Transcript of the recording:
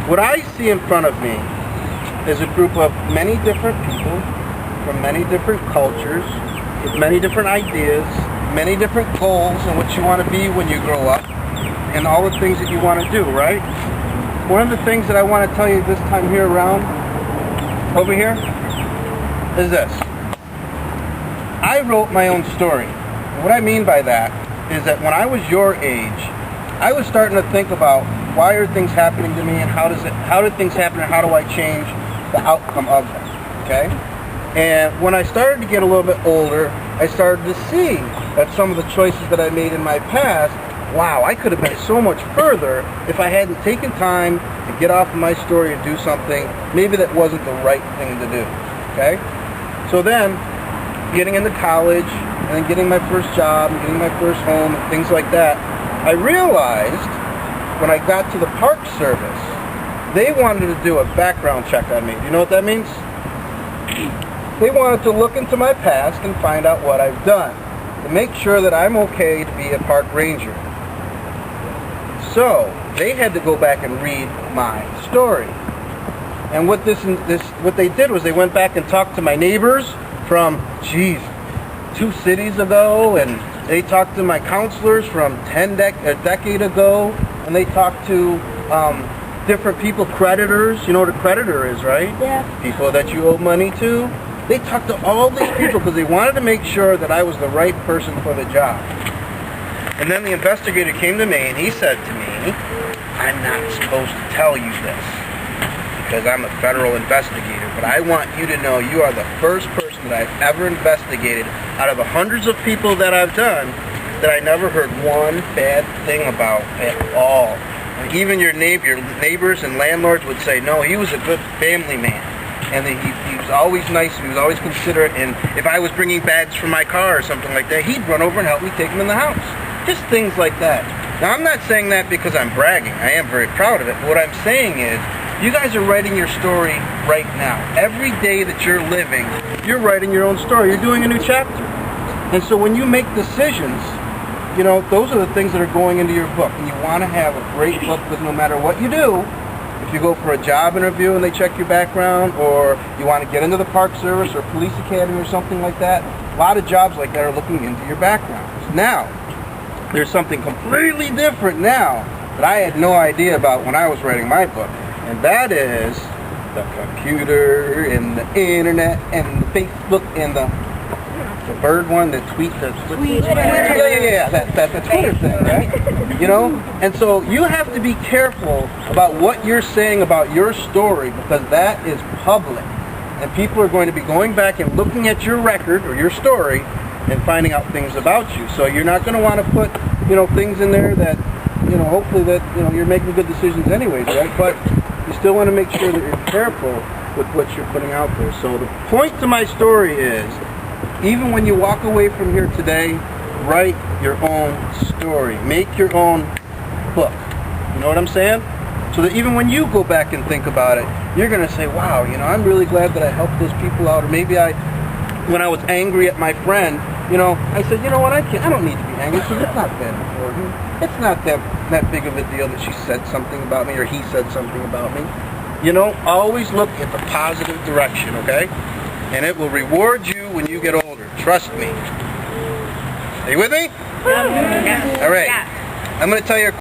What I see in front of me is a group of many different people from many different cultures, with many different ideas, many different goals and what you want to be when you grow up, and all the things that you want to do, right? One of the things that I want to tell you this time here around, over here, is this. I wrote my own story. What I mean by that is that when I was your age, I was starting to think about why are things happening to me and how did things happen and how do I change the outcome of them, okay? And when I started to get a little bit older, I started to see that some of the choices that I made in my past, wow, I could have been so much further if I hadn't taken time to get off of my story and do something maybe that wasn't the right thing to do, okay? So then, getting into college and then getting my first job and getting my first home and things like that, I realized when I got to the Park Service, they wanted to do a background check on me. Do you know what that means? They wanted to look into my past and find out what I've done to make sure that I'm okay to be a park ranger. So they had to go back and read my story. And what they did was they went back and talked to my neighbors from, 2 cities ago, and they talked to my counselors from a decade ago, and they talked to different people, creditors. You know what a creditor is, right? Yeah. People that you owe money to. They talked to all these people because they wanted to make sure that I was the right person for the job. And then the investigator came to me and he said to me, I'm not supposed to tell you this because I'm a federal investigator, but I want you to know you are the first person that I've ever investigated out of the hundreds of people that I've done that I never heard one bad thing about at all. And even your neighbors and landlords would say, no, he was a good family man. And he was always nice, he was always considerate, and if I was bringing bags from my car or something like that, he'd run over and help me take them in the house. Just things like that. Now, I'm not saying that because I'm bragging. I am very proud of it. But what I'm saying is, you guys are writing your story right now. Every day that you're living, you're writing your own story. You're doing a new chapter. And so when you make decisions, you know, those are the things that are going into your book. And you want to have a great book because no matter what you do, if you go for a job interview and they check your background, or you want to get into the Park Service or Police Academy or something like that, a lot of jobs like that are looking into your background. Now, there's something completely different now that I had no idea about when I was writing my book, and that is the computer and the internet and the Facebook and the bird one, the tweet, the Tweet. yeah, that Twitter thing, right? You know? And so you have to be careful about what you're saying about your story because that is public. And people are going to be going back and looking at your record or your story and finding out things about you. So you're not going to want to put, you know, things in there that, you know, hopefully that, you know, you're making good decisions anyways, right? But you still want to make sure that you're careful with what you're putting out there. So the point to my story is, even when you walk away from here today, write your own story. Make your own book. You know what I'm saying? So that even when you go back and think about it, you're going to say, wow, you know, I'm really glad that I helped those people out. Or maybe when I was angry at my friend, you know, I said, you know what, I don't need to be angry because it's not that important. It's not that big of a deal that she said something about me or he said something about me. You know, always look at the positive direction, okay? And it will reward you when you get older. Trust me. Are you with me? Yeah. All right. Yeah. I'm going to tell you a